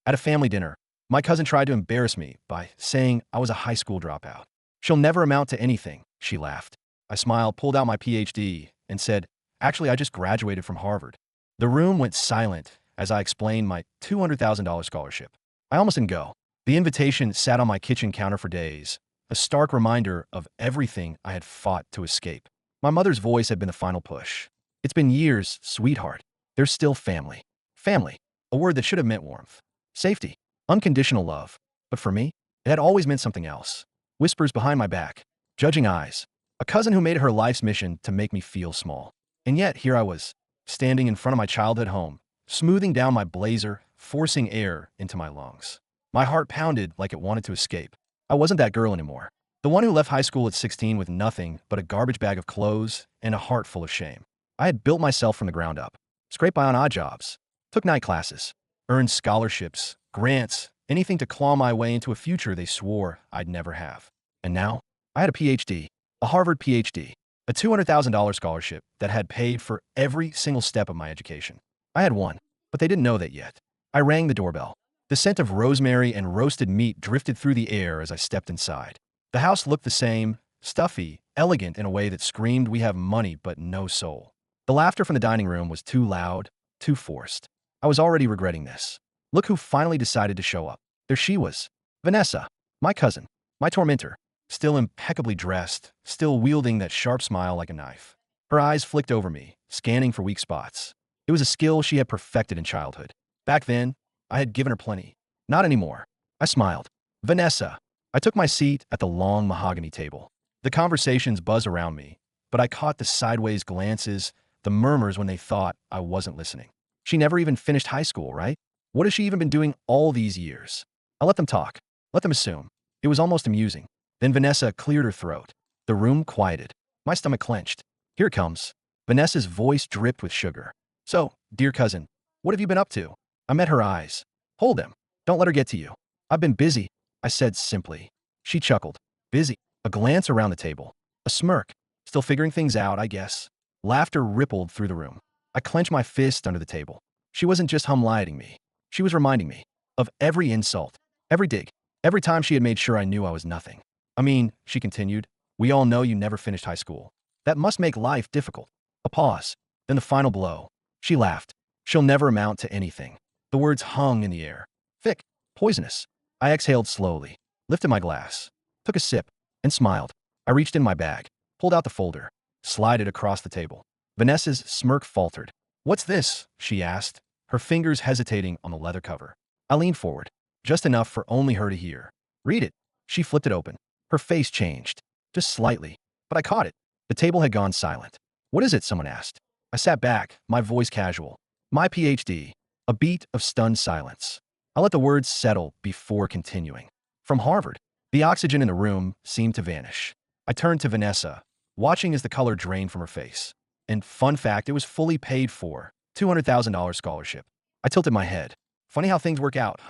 At a family dinner, my cousin tried to embarrass me by saying I was a high school dropout. She'll never amount to anything, she laughed. I smiled, pulled out my PhD, and said, actually, I just graduated from Harvard. The room went silent as I explained my $200,000 scholarship. I almost didn't go. The invitation sat on my kitchen counter for days, a stark reminder of everything I had fought to escape. My mother's voice had been the final push. It's been years, sweetheart. There's still family. Family, a word that should have meant warmth, safety, unconditional love. But for me, it had always meant something else. Whispers behind my back, judging eyes, a cousin who made it her life's mission to make me feel small. And yet, here I was, standing in front of my childhood home, smoothing down my blazer, forcing air into my lungs. My heart pounded like it wanted to escape. I wasn't that girl anymore. The one who left high school at 16 with nothing but a garbage bag of clothes and a heart full of shame. I had built myself from the ground up, scraped by on odd jobs, took night classes, earned scholarships, grants, anything to claw my way into a future they swore I'd never have. And now, I had a PhD, a Harvard PhD, a $200,000 scholarship that had paid for every single step of my education. I had won, but they didn't know that yet. I rang the doorbell. The scent of rosemary and roasted meat drifted through the air as I stepped inside. The house looked the same, stuffy, elegant in a way that screamed we have money but no soul. The laughter from the dining room was too loud, too forced. I was already regretting this. Look who finally decided to show up. There she was, Vanessa, my cousin, my tormentor, still impeccably dressed, still wielding that sharp smile like a knife. Her eyes flicked over me, scanning for weak spots. It was a skill she had perfected in childhood. Back then, I had given her plenty. Not anymore. I smiled. Vanessa. I took my seat at the long mahogany table. The conversations buzzed around me, but I caught the sideways glances, the murmurs when they thought I wasn't listening. She never even finished high school, right? What has she even been doing all these years? I let them talk. Let them assume. It was almost amusing. Then Vanessa cleared her throat. The room quieted. My stomach clenched. Here it comes. Vanessa's voice dripped with sugar. So, dear cousin, what have you been up to? I met her eyes. Hold them. Don't let her get to you. I've been busy, I said simply. She chuckled. Busy. A glance around the table. A smirk. Still figuring things out, I guess. Laughter rippled through the room. I clenched my fist under the table. She wasn't just humlighting me. She was reminding me of every insult, every dig, every time she had made sure I knew I was nothing. I mean, she continued, we all know you never finished high school. That must make life difficult. A pause. Then the final blow. She laughed. She'll never amount to anything. The words hung in the air. Thick. Poisonous. I exhaled slowly, lifted my glass, took a sip, and smiled. I reached in my bag, pulled out the folder, slid it across the table. Vanessa's smirk faltered. What's this? She asked, her fingers hesitating on the leather cover. I leaned forward, just enough for only her to hear. Read it. She flipped it open. Her face changed, just slightly, but I caught it. The table had gone silent. What is it? Someone asked. I sat back, my voice casual. My PhD. A beat of stunned silence. I let the words settle before continuing. From Harvard. The oxygen in the room seemed to vanish. I turned to Vanessa, watching as the color drained from her face. And fun fact, it was fully paid for. $200,000 scholarship. I tilted my head. Funny how things work out.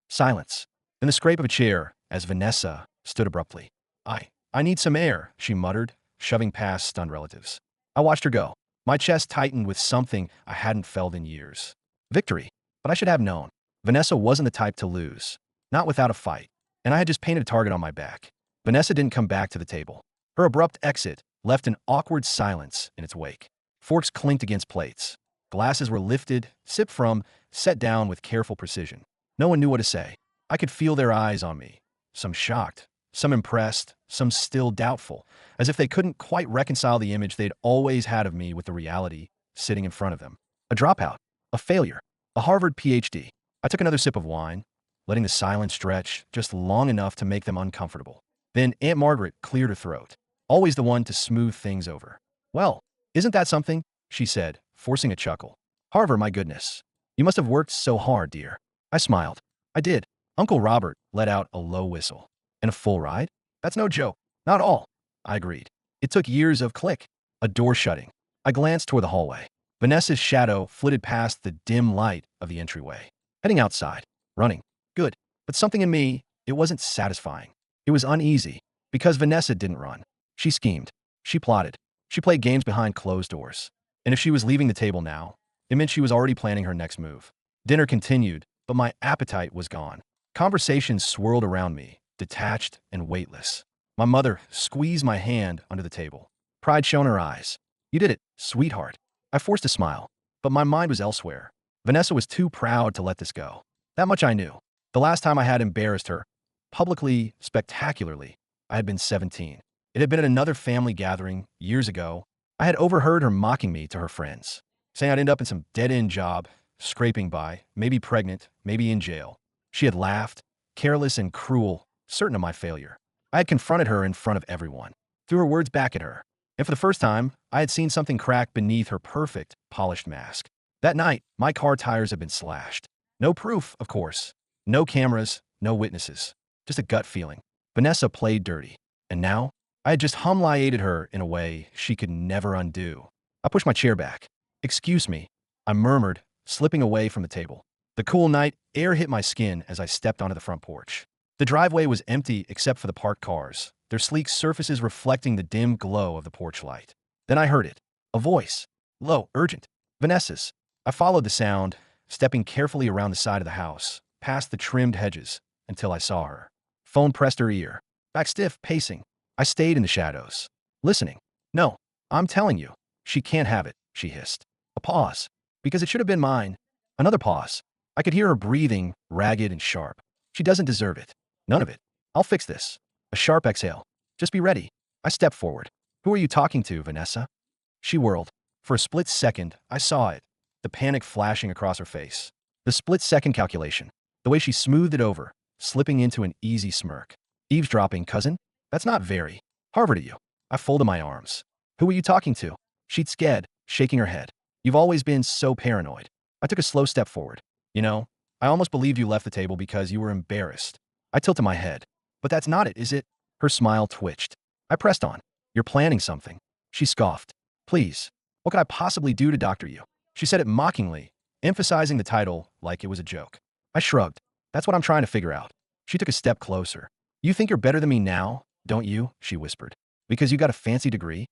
Silence. Then the scrape of a chair as Vanessa stood abruptly. I need some air, she muttered, shoving past stunned relatives. I watched her go. My chest tightened with something I hadn't felt in years. Victory. But I should have known. Vanessa wasn't the type to lose. Not without a fight. And I had just painted a target on my back. Vanessa didn't come back to the table. Her abrupt exit left an awkward silence in its wake. Forks clinked against plates. Glasses were lifted, sipped from, set down with careful precision. No one knew what to say. I could feel their eyes on me. Some shocked, some impressed, some still doubtful, as if they couldn't quite reconcile the image they'd always had of me with the reality sitting in front of them. A dropout. A failure. A Harvard PhD. I took another sip of wine, letting the silence stretch just long enough to make them uncomfortable. Then Aunt Margaret cleared her throat. Always the one to smooth things over. Well, isn't that something? She said, forcing a chuckle. Harvard, my goodness. You must have worked so hard, dear. I smiled. I did. Uncle Robert let out a low whistle. And a full ride? That's no joke. Not all. I agreed. It took years of click. A door shutting. I glanced toward the hallway. Vanessa's shadow flitted past the dim light of the entryway. Heading outside. Running. Good. But something in me, it wasn't satisfying. It was uneasy. Because Vanessa didn't run. She schemed. She plotted. She played games behind closed doors. And if she was leaving the table now, it meant she was already planning her next move. Dinner continued, but my appetite was gone. Conversations swirled around me, detached and weightless. My mother squeezed my hand under the table. Pride shone in her eyes. "You did it, sweetheart." I forced a smile, but my mind was elsewhere. Vanessa was too proud to let this go. That much I knew. The last time I had embarrassed her, publicly, spectacularly, I had been 17. It had been at another family gathering years ago. I had overheard her mocking me to her friends, saying I'd end up in some dead-end job, scraping by, maybe pregnant, maybe in jail. She had laughed, careless and cruel, certain of my failure. I had confronted her in front of everyone, threw her words back at her, and for the first time, I had seen something crack beneath her perfect, polished mask. That night, my car tires had been slashed. No proof, of course. No cameras, no witnesses. Just a gut feeling. Vanessa played dirty. And now, I had just humiliated her in a way she could never undo. I pushed my chair back. "Excuse me," I murmured, slipping away from the table. The cool night air hit my skin as I stepped onto the front porch. The driveway was empty except for the parked cars, their sleek surfaces reflecting the dim glow of the porch light. Then I heard it. A voice. Low, urgent. Vanessa's. I followed the sound, stepping carefully around the side of the house, past the trimmed hedges, until I saw her. Phone pressed her ear. Back stiff, pacing. I stayed in the shadows, listening. "No, I'm telling you, she can't have it," she hissed. A pause. "Because it should have been mine." Another pause. I could hear her breathing, ragged and sharp. "She doesn't deserve it. None of it. I'll fix this." A sharp exhale. "Just be ready." I stepped forward. "Who are you talking to, Vanessa?" She whirled. For a split second, I saw it, the panic flashing across her face. The split-second calculation. The way she smoothed it over, slipping into an easy smirk. "Eavesdropping, cousin? That's not very Harvard of you." I folded my arms. "Who are you talking to?" She'd scared, shaking her head. "You've always been so paranoid." I took a slow step forward. "You know, I almost believed you left the table because you were embarrassed." I tilted my head. "But that's not it, is it?" Her smile twitched. I pressed on. "You're planning something." She scoffed. "Please, what could I possibly do to doctor you?" She said it mockingly, emphasizing the title like it was a joke. I shrugged. "That's what I'm trying to figure out." She took a step closer. "You think you're better than me now, don't you?" she whispered. "Because you got a fancy degree?"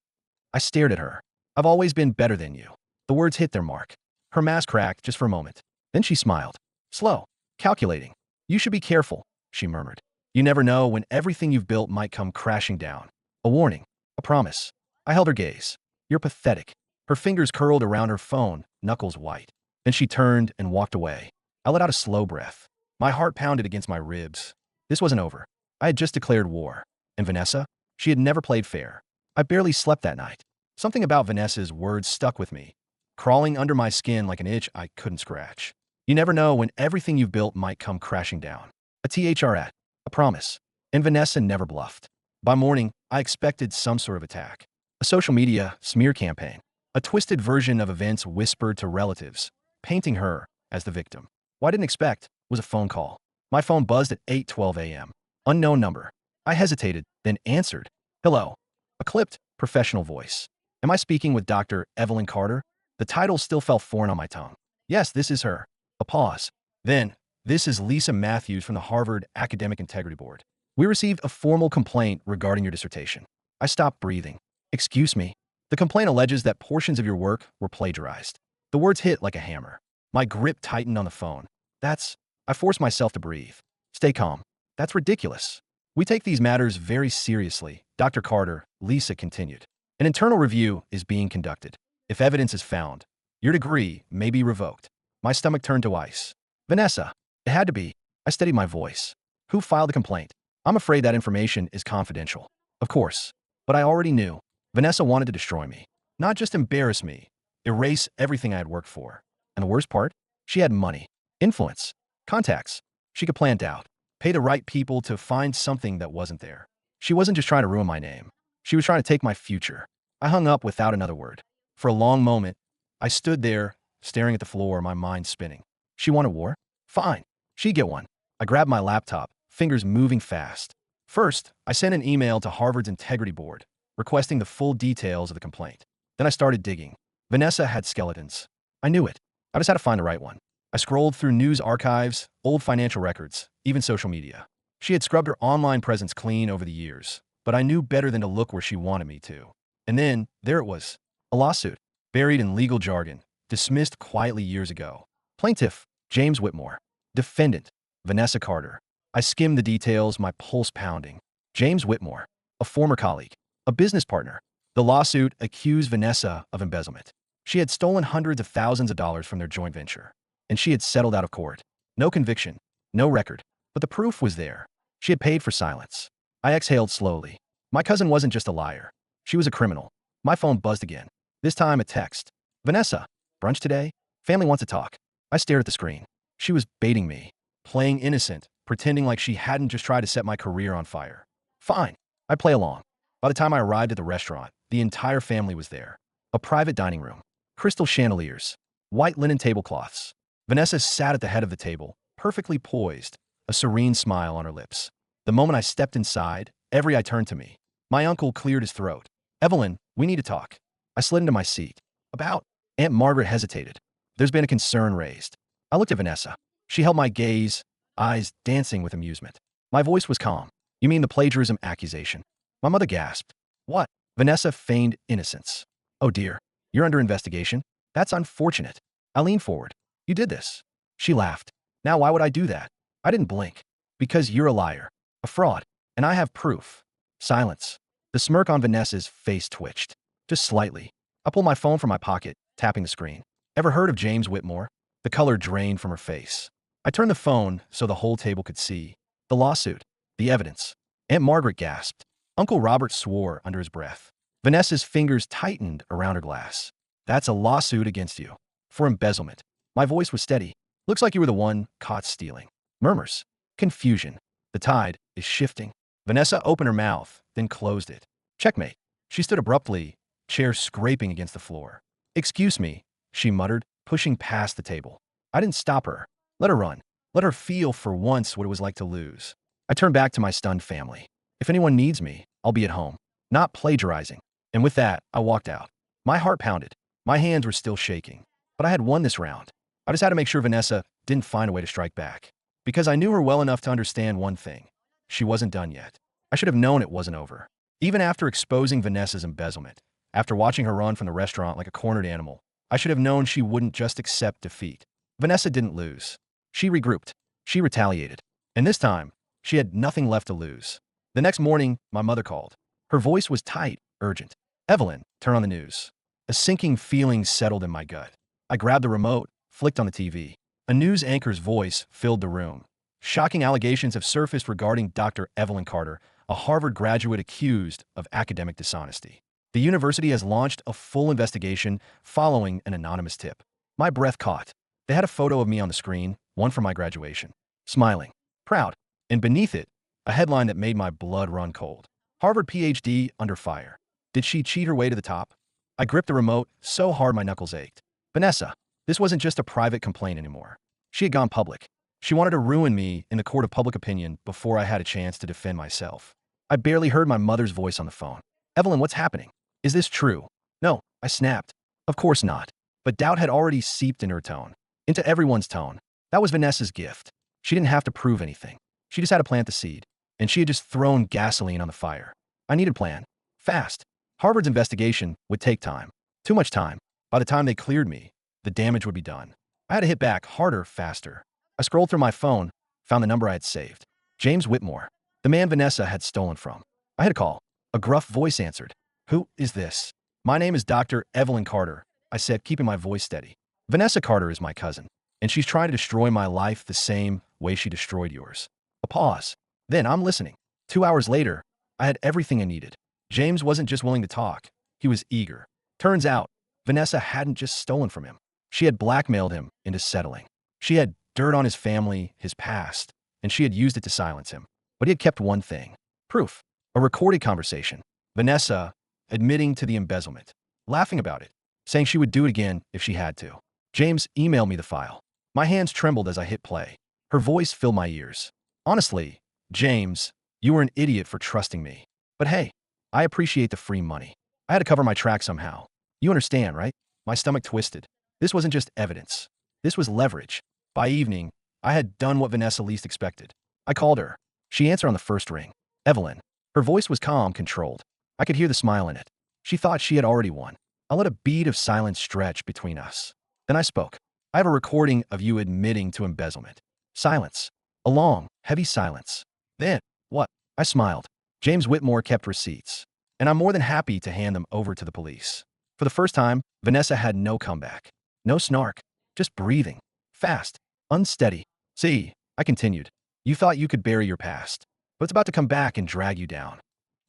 I stared at her. "I've always been better than you." The words hit their mark. Her mask cracked just for a moment. Then she smiled. Slow, calculating. "You should be careful," she murmured. "You never know when everything you've built might come crashing down." A warning. A promise. I held her gaze. "You're pathetic." Her fingers curled around her phone, knuckles white. Then she turned and walked away. I let out a slow breath. My heart pounded against my ribs. This wasn't over. I had just declared war. And Vanessa? She had never played fair. I barely slept that night. Something about Vanessa's words stuck with me, crawling under my skin like an itch I couldn't scratch. You never know when everything you've built might come crashing down. A THRat. A promise. And Vanessa never bluffed. By morning, I expected some sort of attack. A social media smear campaign. A twisted version of events whispered to relatives, painting her as the victim. What I didn't expect was a phone call. My phone buzzed at 8:12 a.m. Unknown number. I hesitated, then answered. "Hello." A clipped, professional voice. "Am I speaking with Dr. Evelyn Carter?" The title still felt foreign on my tongue. "Yes, this is her." A pause. Then, "This is Lisa Matthews from the Harvard Academic Integrity Board. We received a formal complaint regarding your dissertation." I stopped breathing. "Excuse me." "The complaint alleges that portions of your work were plagiarized." The words hit like a hammer. My grip tightened on the phone. "That's—" I forced myself to breathe. "Stay calm. That's ridiculous. We take these matters very seriously, Dr. Carter," Lisa continued. "An internal review is being conducted. If evidence is found, your degree may be revoked." My stomach turned to ice. "Vanessa." It had to be. I steadied my voice. "Who filed the complaint?" "I'm afraid that information is confidential." "Of course. But I already knew. Vanessa wanted to destroy me. Not just embarrass me. Erase everything I had worked for. And the worst part? She had money. Influence. Contacts. She could plant doubt. Pay the right people to find something that wasn't there. She wasn't just trying to ruin my name. She was trying to take my future. I hung up without another word. For a long moment, I stood there, staring at the floor, my mind spinning. She wanted war? Fine. She'd get one. I grabbed my laptop, fingers moving fast. First, I sent an email to Harvard's Integrity Board, requesting the full details of the complaint. Then I started digging. Vanessa had skeletons. I knew it. I just had to find the right one. I scrolled through news archives, old financial records, even social media. She had scrubbed her online presence clean over the years, but I knew better than to look where she wanted me to. And then, there it was. A lawsuit, buried in legal jargon, dismissed quietly years ago. Plaintiff, James Whitmore. Defendant, Vanessa Carter. I skimmed the details, my pulse pounding. James Whitmore, a former colleague, a business partner. The lawsuit accused Vanessa of embezzlement. She had stolen hundreds of thousands of dollars from their joint venture, and she had settled out of court. No conviction, no record, but the proof was there. She had paid for silence. I exhaled slowly. My cousin wasn't just a liar. She was a criminal. My phone buzzed again. This time a text. Vanessa, brunch today? Family wants to talk. I stared at the screen. She was baiting me, playing innocent, pretending like she hadn't just tried to set my career on fire. Fine. I play along. By the time I arrived at the restaurant, the entire family was there. A private dining room, crystal chandeliers, white linen tablecloths. Vanessa sat at the head of the table, perfectly poised, a serene smile on her lips. The moment I stepped inside, every eye turned to me. My uncle cleared his throat. Evelyn, we need to talk. I slid into my seat. About? Aunt Margaret hesitated. There's been a concern raised. I looked at Vanessa. She held my gaze, eyes dancing with amusement. My voice was calm. You mean the plagiarism accusation? My mother gasped. What? Vanessa feigned innocence. Oh dear. You're under investigation? That's unfortunate. I leaned forward. You did this. She laughed. Now why would I do that? I didn't blink. Because you're a liar. A fraud. And I have proof. Silence. The smirk on Vanessa's face twitched. Just slightly. I pulled my phone from my pocket, tapping the screen. Ever heard of James Whitmore? The color drained from her face. I turned the phone so the whole table could see. The lawsuit. The evidence. Aunt Margaret gasped. Uncle Robert swore under his breath. Vanessa's fingers tightened around her glass. That's a lawsuit against you. For embezzlement. My voice was steady. Looks like you were the one caught stealing. Murmurs. Confusion. The tide is shifting. Vanessa opened her mouth, then closed it. Checkmate. She stood abruptly, chair scraping against the floor. Excuse me, she muttered, pushing past the table. I didn't stop her. Let her run. Let her feel for once what it was like to lose. I turned back to my stunned family. If anyone needs me, I'll be at home. Not plagiarizing. And with that, I walked out. My heart pounded. My hands were still shaking. But I had won this round. I just had to make sure Vanessa didn't find a way to strike back. Because I knew her well enough to understand one thing. She wasn't done yet. I should have known it wasn't over. Even after exposing Vanessa's embezzlement, after watching her run from the restaurant like a cornered animal, I should have known she wouldn't just accept defeat. Vanessa didn't lose. She regrouped. She retaliated. And this time, she had nothing left to lose. The next morning, my mother called. Her voice was tight, urgent. Evelyn, turn on the news. A sinking feeling settled in my gut. I grabbed the remote, flicked on the TV. A news anchor's voice filled the room. Shocking allegations have surfaced regarding Dr. Evelyn Carter, a Harvard graduate accused of academic dishonesty. The university has launched a full investigation following an anonymous tip. My breath caught. They had a photo of me on the screen, one from my graduation. Smiling. Proud. And beneath it, a headline that made my blood run cold. Harvard PhD under fire. Did she cheat her way to the top? I gripped the remote so hard my knuckles ached. Vanessa. This wasn't just a private complaint anymore. She had gone public. She wanted to ruin me in the court of public opinion before I had a chance to defend myself. I barely heard my mother's voice on the phone. Evelyn, what's happening? Is this true? No, I snapped. Of course not. But doubt had already seeped in her tone. Into everyone's tone. That was Vanessa's gift. She didn't have to prove anything. She just had to plant the seed. And she had just thrown gasoline on the fire. I needed a plan. Fast. Harvard's investigation would take time. Too much time. By the time they cleared me, the damage would be done. I had to hit back harder, faster. I scrolled through my phone, found the number I had saved. James Whitmore, the man Vanessa had stolen from. I had a call. A gruff voice answered. Who is this? My name is Dr. Evelyn Carter, I said, keeping my voice steady. Vanessa Carter is my cousin, and she's trying to destroy my life the same way she destroyed yours. A pause. Then I'm listening. 2 hours later, I had everything I needed. James wasn't just willing to talk. He was eager. Turns out, Vanessa hadn't just stolen from him. She had blackmailed him into settling. She had dirt on his family, his past, and she had used it to silence him. But he had kept one thing. Proof. A recorded conversation. Vanessa admitting to the embezzlement. Laughing about it. Saying she would do it again if she had to. James emailed me the file. My hands trembled as I hit play. Her voice filled my ears. Honestly, James, you were an idiot for trusting me. But hey, I appreciate the free money. I had to cover my tracks somehow. You understand, right? My stomach twisted. This wasn't just evidence. This was leverage. By evening, I had done what Vanessa least expected. I called her. She answered on the first ring. Evelyn. Her voice was calm, controlled. I could hear the smile in it. She thought she had already won. I let a bead of silence stretch between us. Then I spoke. I have a recording of you admitting to embezzlement. Silence. A long, heavy silence. Then, what? I smiled. James Whitmore kept receipts, and I'm more than happy to hand them over to the police. For the first time, Vanessa had no comeback. No snark. Just breathing. Fast. Unsteady. See, I continued. You thought you could bury your past, but it's about to come back and drag you down.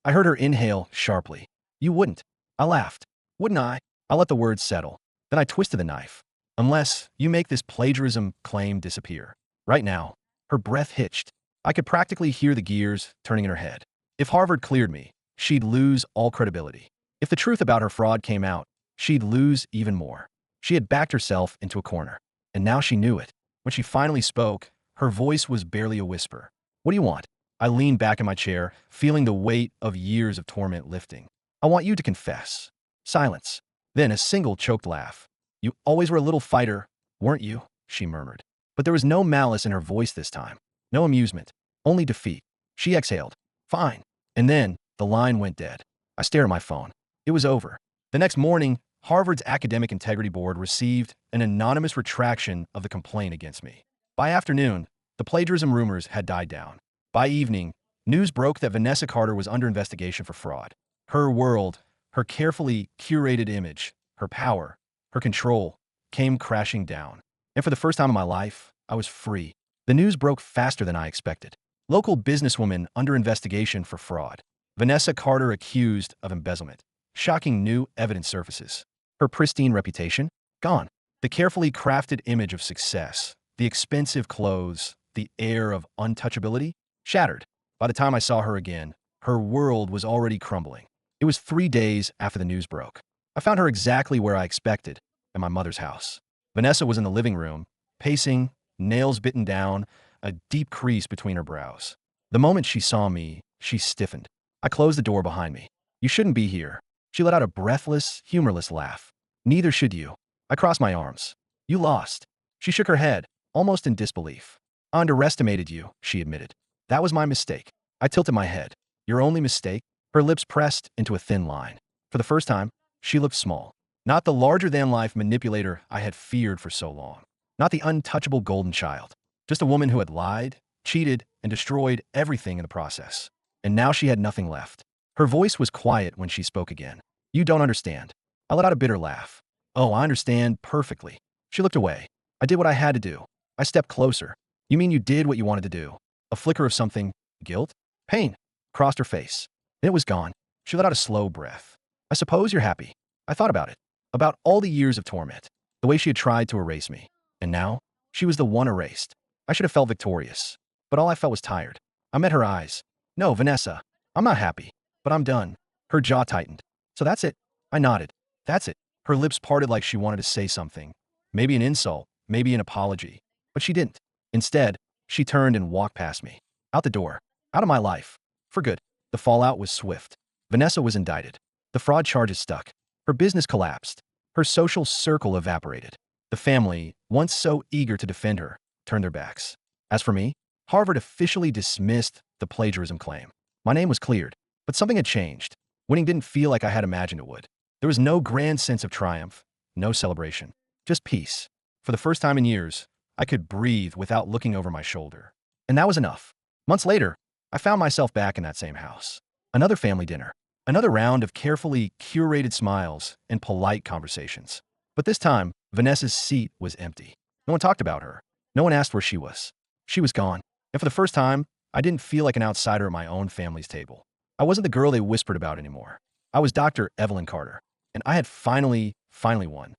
I heard her inhale sharply. You wouldn't. I laughed. Wouldn't I? I let the words settle. Then I twisted the knife. Unless you make this plagiarism claim disappear. Right now, her breath hitched. I could practically hear the gears turning in her head. If Harvard cleared me, she'd lose all credibility. If the truth about her fraud came out, she'd lose even more. She had backed herself into a corner, and now she knew it. When she finally spoke, her voice was barely a whisper. What do you want? I leaned back in my chair, feeling the weight of years of torment lifting. I want you to confess. Silence. Then a single choked laugh. You always were a little fighter, weren't you? She murmured. But there was no malice in her voice this time. No amusement. Only defeat. She exhaled. Fine. And then the line went dead. I stared at my phone. It was over. The next morning, Harvard's Academic Integrity Board received an anonymous retraction of the complaint against me. By afternoon, the plagiarism rumors had died down. By evening, news broke that Vanessa Carter was under investigation for fraud. Her world, her carefully curated image, her power, her control, came crashing down. And for the first time in my life, I was free. The news broke faster than I expected. Local businesswoman under investigation for fraud. Vanessa Carter accused of embezzlement. Shocking new evidence surfaces. Her pristine reputation? Gone. The carefully crafted image of success, the expensive clothes, the air of untouchability? Shattered. By the time I saw her again, her world was already crumbling. It was 3 days after the news broke. I found her exactly where I expected, at my mother's house. Vanessa was in the living room, pacing, nails bitten down, a deep crease between her brows. The moment she saw me, she stiffened. I closed the door behind me. You shouldn't be here. She let out a breathless, humorless laugh. Neither should you. I crossed my arms. You lost. She shook her head, almost in disbelief. I underestimated you, she admitted. That was my mistake. I tilted my head. Your only mistake? Her lips pressed into a thin line. For the first time, she looked small. Not the larger-than-life manipulator I had feared for so long. Not the untouchable golden child. Just a woman who had lied, cheated, and destroyed everything in the process. And now she had nothing left. Her voice was quiet when she spoke again. You don't understand. I let out a bitter laugh. Oh, I understand perfectly. She looked away. I did what I had to do. I stepped closer. You mean you did what you wanted to do? A flicker of something, guilt? Pain, crossed her face. Then it was gone. She let out a slow breath. I suppose you're happy. I thought about it. About all the years of torment. The way she had tried to erase me. And now, she was the one erased. I should have felt victorious. But all I felt was tired. I met her eyes. No, Vanessa. I'm not happy. But I'm done. Her jaw tightened. So that's it. I nodded. That's it. Her lips parted like she wanted to say something. Maybe an insult. Maybe an apology. But she didn't. Instead, she turned and walked past me. Out the door. Out of my life. For good. The fallout was swift. Vanessa was indicted. The fraud charges stuck. Her business collapsed. Her social circle evaporated. The family, once so eager to defend her, turned their backs. As for me, Harvard officially dismissed the plagiarism claim. My name was cleared, but something had changed. Winning didn't feel like I had imagined it would. There was no grand sense of triumph, no celebration, just peace. For the first time in years, I could breathe without looking over my shoulder. And that was enough. Months later, I found myself back in that same house. Another family dinner. Another round of carefully curated smiles and polite conversations. But this time, Vanessa's seat was empty. No one talked about her. No one asked where she was. She was gone. And for the first time, I didn't feel like an outsider at my own family's table. I wasn't the girl they whispered about anymore. I was Dr. Evelyn Carter. And I had finally won.